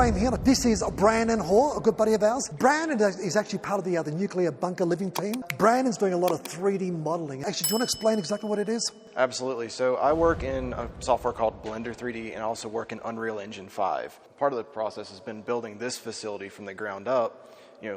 frame here. This is Brandon Hall, a good buddy of ours. Brandon is actually part of the nuclear bunker living team. Brandon's doing a lot of 3D modeling. Actually, do you want to explain exactly what it is? Absolutely. So I work in a software called Blender 3D and I also work in Unreal Engine 5. Part of the process has been building this facility from the ground up,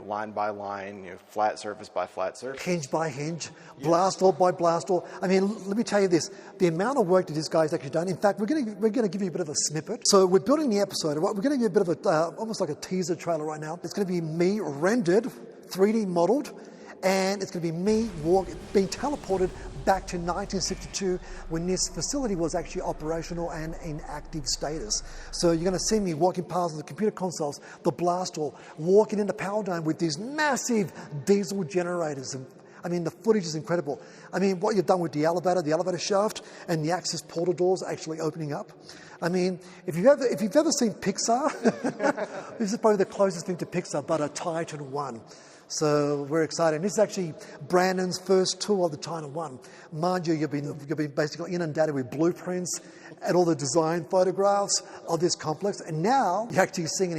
line by line, flat surface by flat surface. Hinge by hinge, blast door by blast door. I mean, let me tell you this, the amount of work that this guy's actually done. In fact, we're going to give you a bit of a snippet. So we're building the episode. We're going to give you a bit of a, almost like a teaser trailer right now. It's going to be me rendered, 3D modeled, and it's going to be me being teleported back to 1962 when this facility was actually operational and in active status. So you're going to see me walking past the computer consoles, the blast door, walking in the power dome with these massive diesel generators. And I mean, the footage is incredible. I mean, what you've done with the elevator shaft and the access portal doors actually opening up. I mean, if you've ever seen Pixar, this is probably the closest thing to Pixar, but a Titan 1. So we're excited. And this is actually Brandon's first tour of the Titan 1. Mind you, you've been basically inundated with blueprints and all the design photographs of this complex. And now you're actually seeing it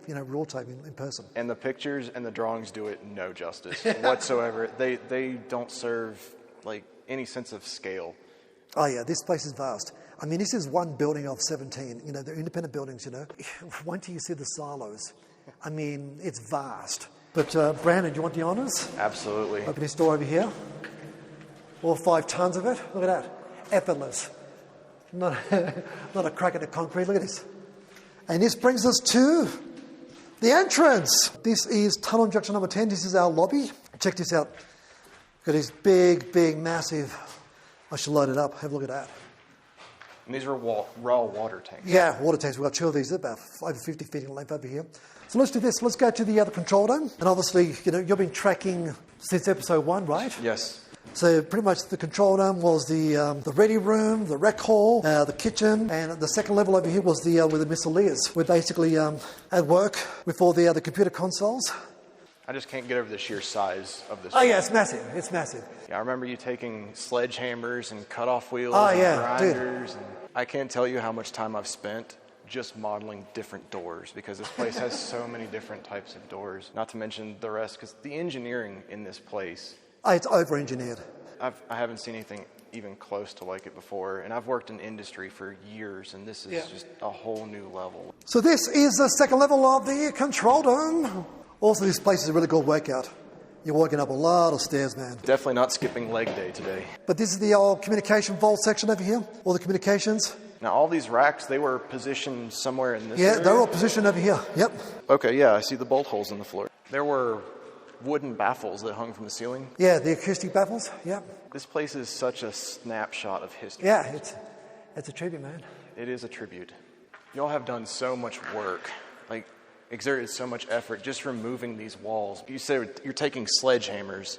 in real time, in person. And the pictures and the drawings do it no justice whatsoever. They don't serve like any sense of scale. Oh yeah, this place is vast. I mean, this is one building of 17. They're independent buildings, Once you see the silos, I mean, it's vast. But Brandon, do you want the honours? Absolutely. Open this door over here. All 5 tons of it. Look at that. Effortless. Not a crack in the concrete. Look at this. And this brings us to the entrance. This is tunnel junction number 10. This is our lobby. Check this out. Got this big, massive... I should load it up. Have a look at that. And these are raw water tanks. Yeah, water tanks. We've got 2 of these. They're about over 50 feet in length over here. So let's do this. Let's go to the other control dome. And obviously, you've been tracking since episode 1, right? Yes. So pretty much the control dome was the ready room, the rec hall, the kitchen, and the second level over here was where the missileers were basically at work with all the computer consoles. I just can't get over the sheer size of this. Oh yeah, it's massive. It's massive. Yeah, I remember you taking sledgehammers and cut-off wheels and grinders. And I can't tell you how much time I've spent just modeling different doors because this place has so many different types of doors. Not to mention the rest, because the engineering in this place... it's over-engineered. I haven't seen anything even close to like it before, and I've worked in industry for years, and this is just a whole new level. So this is the second level of the control dome. Also, this place is a really good workout. You're walking up a lot of stairs, man. Definitely not skipping leg day today. But this is the old communication vault section over here, all the communications. Now, all these racks, they were positioned somewhere in this area? Yeah, they're all positioned over here. Yep. Okay, yeah, I see the bolt holes in the floor. There were wooden baffles that hung from the ceiling. Yeah, the acoustic baffles. Yep. This place is such a snapshot of history. Yeah, it's a tribute, man. It is a tribute. Y'all have done so much work, exerted so much effort just removing these walls. You say you're taking sledgehammers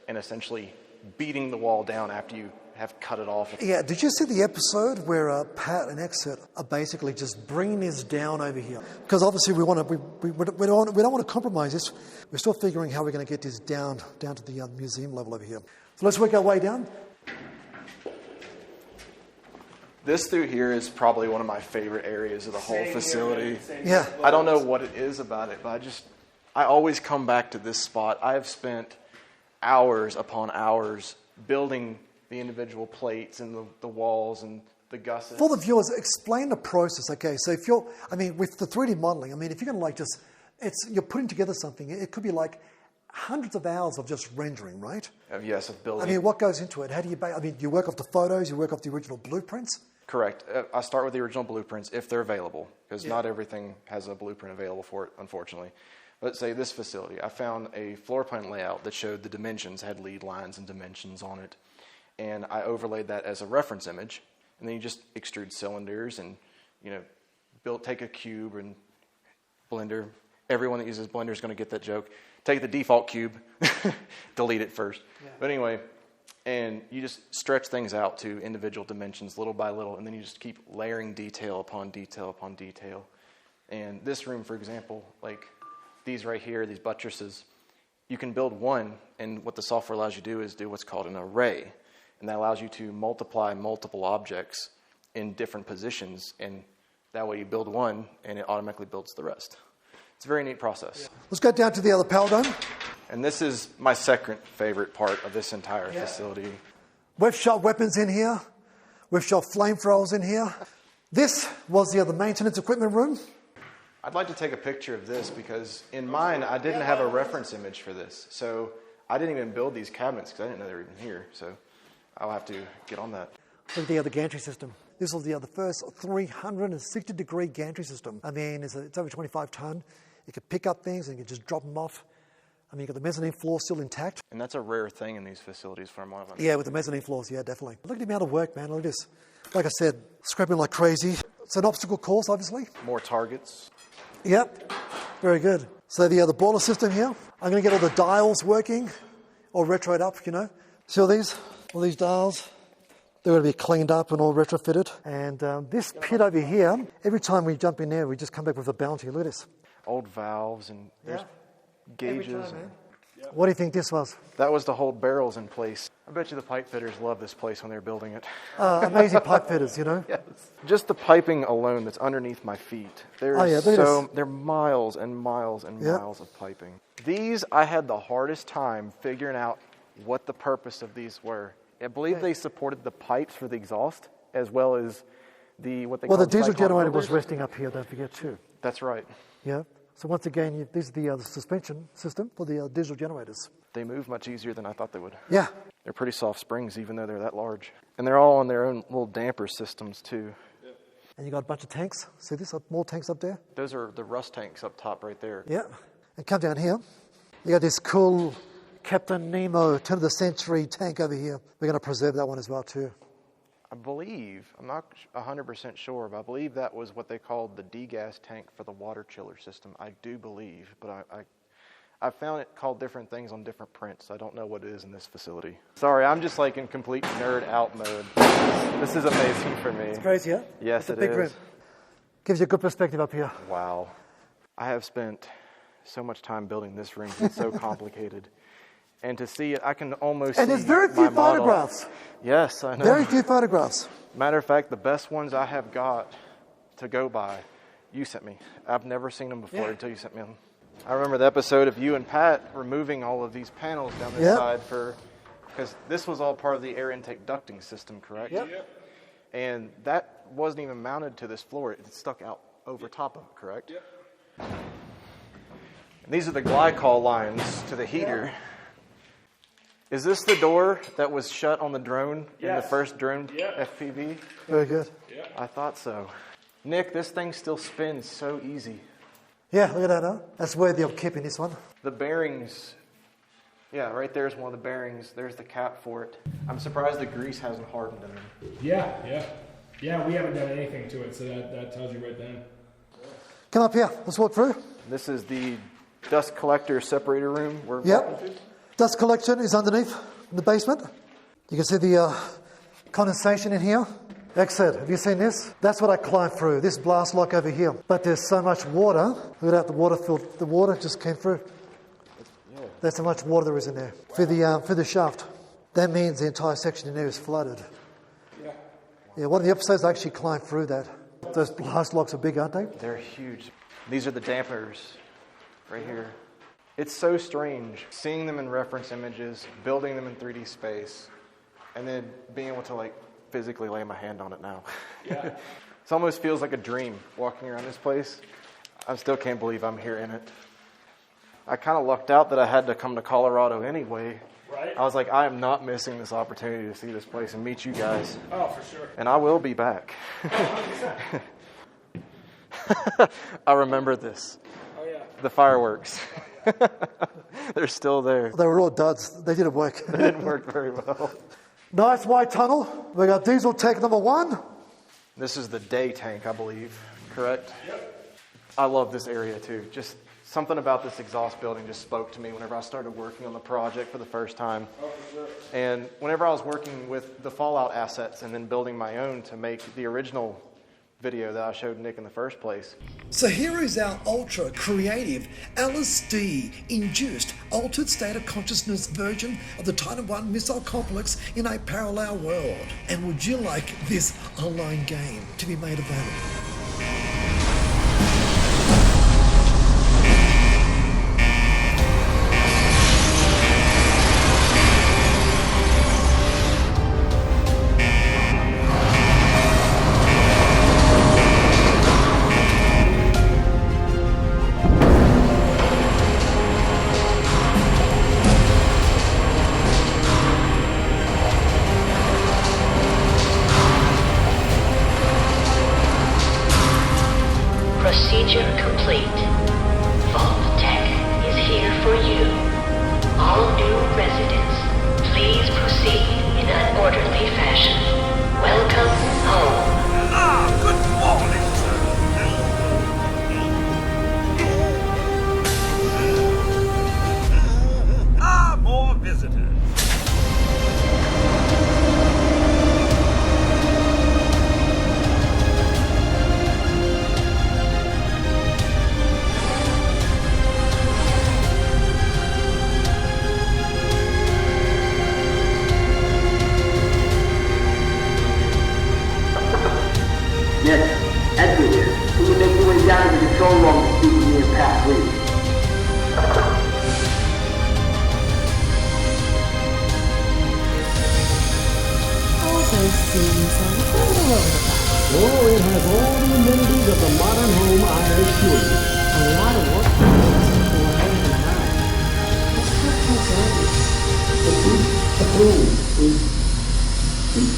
and essentially beating the wall down after you have cut it off. Yeah, did you see the episode where Pat and Exit are basically just bringing this down over here? Because obviously we don't want to compromise this. We're still figuring how we're going to get this down to the museum level over here. So let's work our way down. This through here is probably one of my favorite areas of the whole facility. Yeah. I don't know what it is about it, but I always come back to this spot. I have spent hours upon hours building the individual plates and the walls and the gussets. For the viewers, explain the process, okay? So with the 3D modeling, if you're going to you're putting together something, it could be like hundreds of hours of just rendering, right? Yes, of building. What goes into it? How do you, you work off the photos, you work off the original blueprints? Correct. I start with the original blueprints if they're available, because not everything has a blueprint available for it, unfortunately. Let's say this facility, I found a floor plan layout that showed the dimensions, had lead lines and dimensions on it. And I overlaid that as a reference image, and then you just extrude cylinders and, take a cube and Blender. Everyone that uses Blender is going to get that joke. Take the default cube, delete it first. Yeah. But anyway, and you just stretch things out to individual dimensions little by little, and then you just keep layering detail upon detail upon detail. And this room, for example, like these right here, these buttresses, you can build one, and what the software allows you to do is do what's called an array. And that allows you to multiply multiple objects in different positions and That way you build one and it automatically builds the rest. It's a very neat process. Let's go down to the other power dome. And this is my second favorite part of this entire facility. We've shot weapons in here. We've shot flamethrowers in here. This was the other maintenance equipment room. I'd like to take a picture of this because in mine, I didn't have a reference image for this. So I didn't even build these cabinets because I didn't know they were even here. So I'll have to get on that. Look at the other gantry system. This was the first 360-degree gantry system. I mean, it's over 25 ton. You could pick up things and you could just drop them off. I mean, you've got the mezzanine floor still intact. And that's a rare thing in these facilities from one of them. Yeah, with the mezzanine floors, yeah, definitely. Look at the amount of work, man. Look at this. Like I said, scrapping like crazy. It's an obstacle course, obviously. More targets. Yep, very good. So the boiler system here. I'm going to get all the dials working, all retroed up, you know. See all these dials? They're going to be cleaned up and all retrofitted. And this pit over here, every time we jump in there, we just come back with a bounty. Look at this. Old valves and there's gauges. What do you think this was? That was to hold barrels in place. I bet you the pipe fitters love this place when they're building it. Amazing pipe fitters, you know. Yes. Just the piping alone that's underneath my feet. There are miles and miles and miles of piping. These, I had the hardest time figuring out what the purpose of these were. I believe they supported the pipes for the exhaust as well as what they call the diesel cyclone generator filters. was resting up here, don't forget too. That's right. Yeah. So once again, this is the suspension system for the diesel generators. They move much easier than I thought they would. Yeah. They're pretty soft springs, even though they're that large. And they're all on their own little damper systems, too. And you got a bunch of tanks. See this? More tanks up there? Those are the rust tanks up top right there. Yeah. And come down here. You got this cool Captain Nemo turn of the century tank over here. We're going to preserve that one as well, too. I believe, I'm not 100% sure, but I believe that was what they called the degas tank for the water chiller system. I do believe, but I found it called different things on different prints. I don't know what it is in this facility. Sorry, I'm just like in complete nerd out mode. This is amazing for me. It's crazy, huh? Yes, it's a big room. Gives you a good perspective up here. Wow. I have spent so much time building this room. It's so complicated. And to see it, I can almost see And there's very few model. photographs. Yes, I know. Very few photographs. Matter of fact, the best ones I have got to go by, you sent me. I've never seen them before until you sent me them. I remember the episode of you and Pat removing all of these panels down this side because this was all part of the air intake ducting system, correct? Yep. And that wasn't even mounted to this floor. It stuck out over top of it, correct? Yep. And these are the glycol lines to the heater. Is this the door that was shut on the drone in the first drone FPV? Very good. Yeah. I thought so. Nick, this thing still spins so easy. Yeah, look at that, huh? That's worthy of keeping this one. The bearings, right there's one of the bearings. There's the cap for it. I'm surprised the grease hasn't hardened in them. Yeah, we haven't done anything to it, so that tells you right then. Come up here. Let's walk through. This is the dust collector separator room we're walking to. Dust collection is underneath in the basement. You can see the condensation in here. Exit. Have you seen this? That's what I climbed through. This blast lock over here. But there's so much water. Look at that. The water just came through. That's how much water there is in there for the shaft. That means the entire section in there is flooded. Yeah. One of the episodes I actually climbed through that. Those blast locks are big, aren't they? They're huge. These are the dampers right here. It's so strange seeing them in reference images, building them in 3D space, and then being able to physically lay my hand on it now. Yeah. It almost feels like a dream walking around this place. I still can't believe I'm here in it. I kind of lucked out that I had to come to Colorado anyway. Right. I was like, I am not missing this opportunity to see this place and meet you guys. Oh, for sure. And I will be back. 100%. I remember this. Oh, yeah. The fireworks. They're still there. They were all duds. They didn't work. They didn't work very well. Nice white tunnel. We got diesel tank number 1. This is the day tank, I believe. Correct? Yep. I love this area too. Just something about this exhaust building just spoke to me whenever I started working on the project for the first time. Oh, for sure. And whenever I was working with the Fallout assets and then building my own to make the original video that I showed Nick in the first place. So here is our ultra creative LSD induced altered state of consciousness version of the Titan 1 missile complex in a parallel world. And would you like this online game to be made available?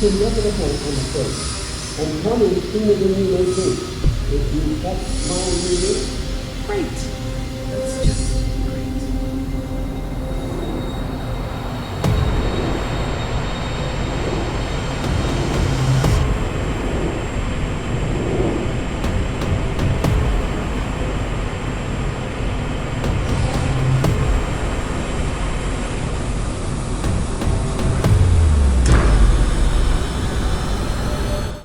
inevitable on the first, and coming sooner than you may think. If you catch my meaning, Great. That's just great.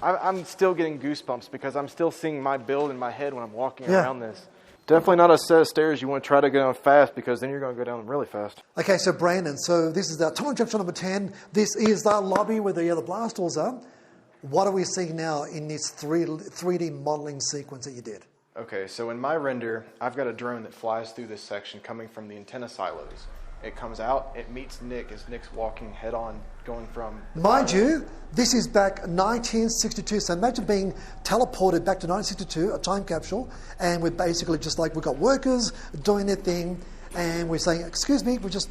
I'm still getting goosebumps because I'm still seeing my build in my head when I'm walking Yeah. around this. Definitely not a set of stairs you want to try to go down fast because then you're going to go down really fast. Okay, so Brandon, so this is our tunnel junction number 10. This is the lobby where the blast doors are. What are we seeing now in this 3D modeling sequence that you did? Okay, so in my render, I've got a drone that flies through this section coming from the antenna silos. It comes out, it meets Nick as Nick's walking head on, going from... Mind you, this is back 1962, so imagine being teleported back to 1962, a time capsule, and we're basically just like, we've got workers doing their thing, and we're saying, excuse me, we're just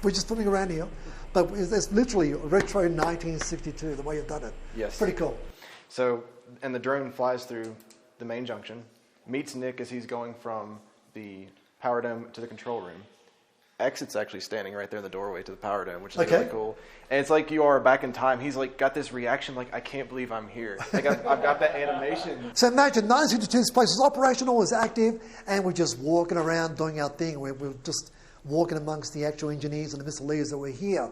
flipping around here. But it's literally retro 1962, the way you've done it. Yes. Pretty cool. So, and the drone flies through the main junction, meets Nick as he's going from the power dome to the control room. Exit's actually standing right there in the doorway to the power dome, which is really cool. And it's like you are back in time. He's like got this reaction like, I can't believe I'm here. Like I've got that animation. So imagine 1962, this place is operational, is active, and we're just walking around doing our thing. We're just walking amongst the actual engineers and the missile leaders that were here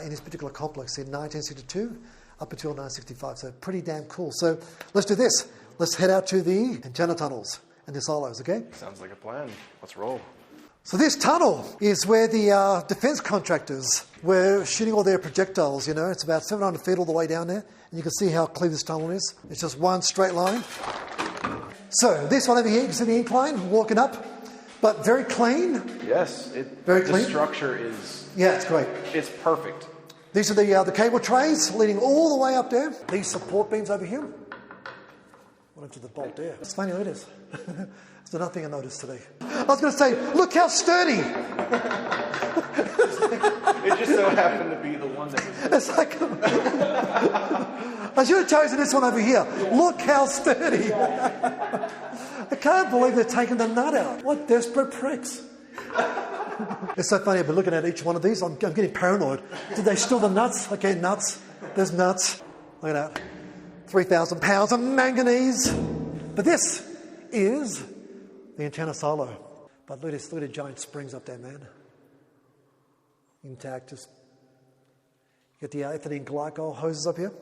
in this particular complex in 1962 up until 1965. So pretty damn cool. So let's do this. Let's head out to the antenna tunnels and the silos, okay? Sounds like a plan. Let's roll. So this tunnel is where the defense contractors were shooting all their projectiles, you know. It's about 700 feet all the way down there. And you can see how clear this tunnel is. It's just one straight line. So this one over here, you can see the incline walking up, but very clean. Yes. Very clean. The structure is... Yeah, it's great. It's perfect. These are the cable trays leading all the way up there. These support beams over here. What into the bolt there? It's funny how it is. It's another thing I noticed today. I was going to say, look how sturdy. It just so happened to be the one that was... It's like, I should have chosen this one over here. Look how sturdy. I can't believe they're taking the nut out. What desperate pricks. It's so funny, I've been looking at each one of these. I'm getting paranoid. Did they steal the nuts? Okay, nuts. There's nuts. Look at that. 3,000 pounds of manganese. But this is the antenna silo. But look at the giant springs up there, man. Intact. Just get the ethylene glycol hoses up here.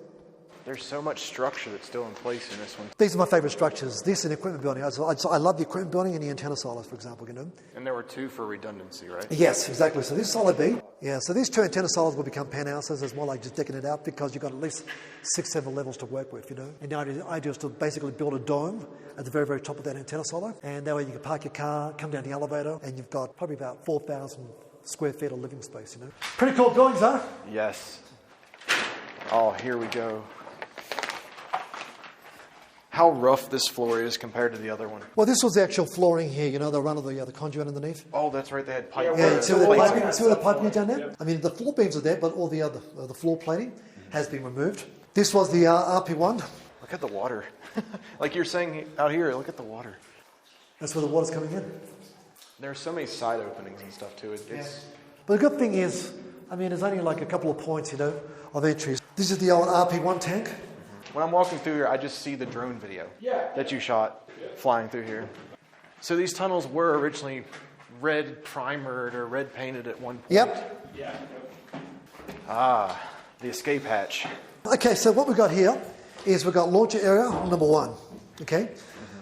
There's so much structure that's still in place in this one. These are my favourite structures. This and equipment building. I love the equipment building and the antenna silos, for example, you know. And there were two for redundancy, right? Yes, exactly. So this is silo B. Yeah, so these two antenna silos will become penthouses. It's more like just decking it out because you've got at least 6-7 levels to work with, you know. And the idea is to basically build a dome at the very, very top of that antenna silo. And that way you can park your car, come down the elevator, and you've got probably about 4,000 square feet of living space, you know. Pretty cool buildings, huh? Yes. Oh, here we go. How rough this floor is compared to the other one. Well, this was the actual flooring here, you know, the run of the conduit underneath. Oh, that's right. They had pipe. Yeah, see where the piping is down there? Yep. I mean, the floor beams are there, but all the other, the floor plating has been removed. This was the RP1. Look at the water. Like you're saying out here, look at the water. That's where the water's coming in. There are so many side openings and stuff too. But the good thing is, I mean, there's only like a couple of points, you know, of entries. This is the old RP1 tank. When I'm walking through here, I just see the drone video that you shot flying through here. So these tunnels were originally red primered or red painted at one point. Yep. Yeah. Ah, the escape hatch. Okay, so what we've got here is we've got launcher area number 1. Okay?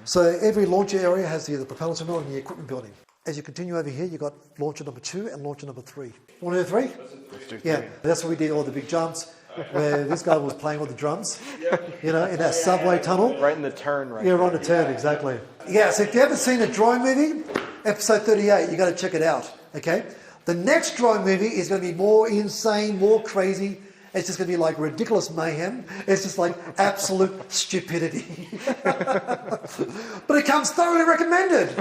So every launcher area has the propellant terminal and the equipment building. As you continue over here, you've got launcher number 2 and launcher number 3. Want to do 3? Let's do 3. Yeah, that's where we did all the big jumps. Where this guy was playing with the drums, you know, in that subway tunnel. Right in the turn, right? Yeah, right in the turn, exactly. Yeah, so if you haven't seen the drone movie, episode 38, you got to check it out, okay? The next drone movie is going to be more insane, more crazy. It's just going to be like ridiculous mayhem. It's just like absolute stupidity. But it comes thoroughly recommended.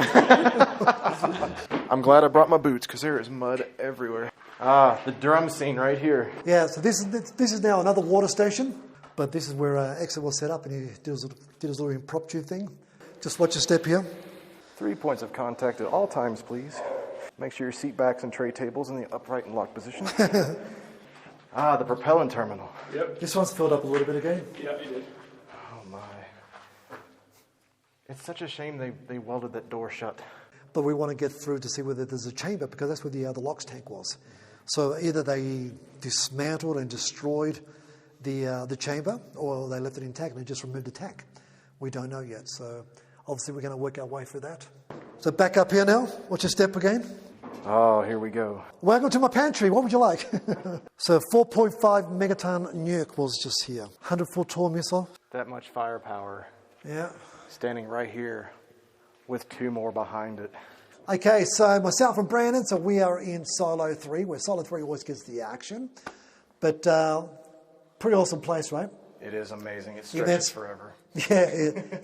I'm glad I brought my boots because there is mud everywhere. The drum scene right here. Yeah, so this is now another water station, but this is where Exit was set up, and he did his little impromptu thing. Just watch your step here. 3 points of contact at all times, please. Make sure your seat backs and tray tables in the upright and locked position. The propellant terminal. Yep. This one's filled up a little bit again. Yeah, you did. Oh my. It's such a shame they welded that door shut. But we want to get through to see whether there's a chamber, because that's where the LOX tank was. So either they dismantled and destroyed the chamber, or they left it intact and they just removed the tank. We don't know yet. So obviously we're going to work our way through that. So back up here now. Watch your step again. Oh, here we go. Welcome to my pantry. What would you like? So 4.5 megaton nuke was just here. 100-foot tall missile. That much firepower. Yeah. Standing right here with 2 more behind it. Okay, so myself and Brandon, so we are in Silo 3, where Silo 3 always gets the action. But pretty awesome place, right? It is amazing. It stretches forever. Yeah,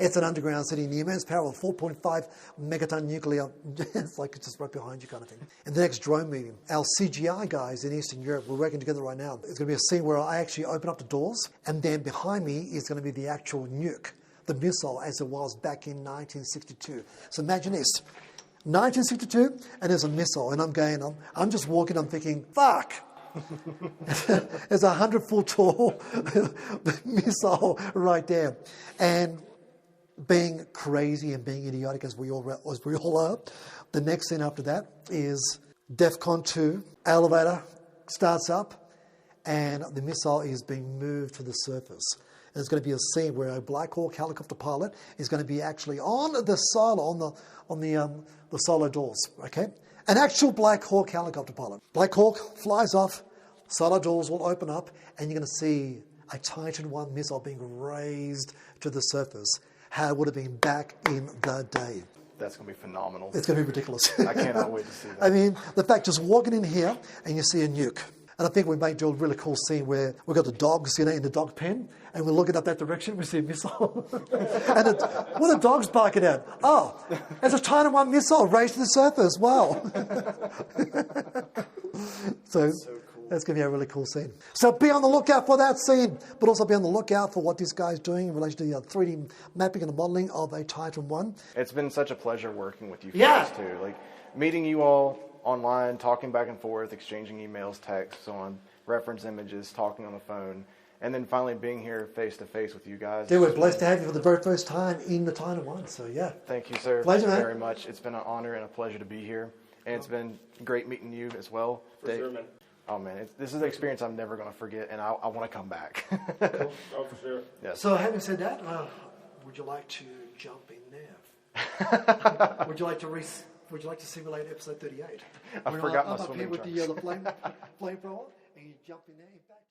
it's an underground city. The immense power of 4.5 megaton nuclear, it's like it's just right behind you kind of thing. In the next drone meeting, our CGI guys in Eastern Europe, we're working together right now. It's going to be a scene where I actually open up the doors, and then behind me is going to be the actual nuke, the missile as it was back in 1962. So imagine this, 1962, and there's a missile, and I'm just walking, I'm thinking, fuck. There's a 100-foot tall missile right there. And being crazy and being idiotic as we all are, the next thing after that is DEFCON 2, elevator starts up, and the missile is being moved to the surface. And there's going to be a scene where a Black Hawk helicopter pilot is going to be actually on the silo, on the silo doors, okay? An actual Black Hawk helicopter pilot. Black Hawk flies off, silo doors will open up, and you're going to see a Titan I missile being raised to the surface. How it would have been back in the day. That's going to be phenomenal. It's going to be ridiculous. I cannot wait to see that. I mean, the fact just walking in here and you see a nuke. And I think we might do a really cool scene where we've got the dogs, in the dog pen, and we're looking up that direction, we see a missile. And what are dogs barking at? Oh, there's a Titan I missile raised to the surface. Wow. So that's going to be a really cool scene. So be on the lookout for that scene, but also be on the lookout for what this guy's doing in relation to the 3D mapping and the modeling of a Titan I. It's been such a pleasure working with you guys too. Like meeting you all online, talking back and forth, exchanging emails, texts, so on, reference images, talking on the phone, and then finally being here face to face with you guys. Dude, we're blessed to have you for the very first time in the Titan I. So yeah. Thank you, sir. Pleasure, man. Very much. It's been an honor and a pleasure to be here, and it's been great meeting you as well. For sure, man. Oh man, this is an experience I'm never going to forget, and I want to come back. Cool. Oh, for sure. Yes. So having said that, would you like to jump in there? Would you like to simulate episode 38? I forgot my I'm up swimming here with trunks. the flamethrower, and you jump in there. In fact.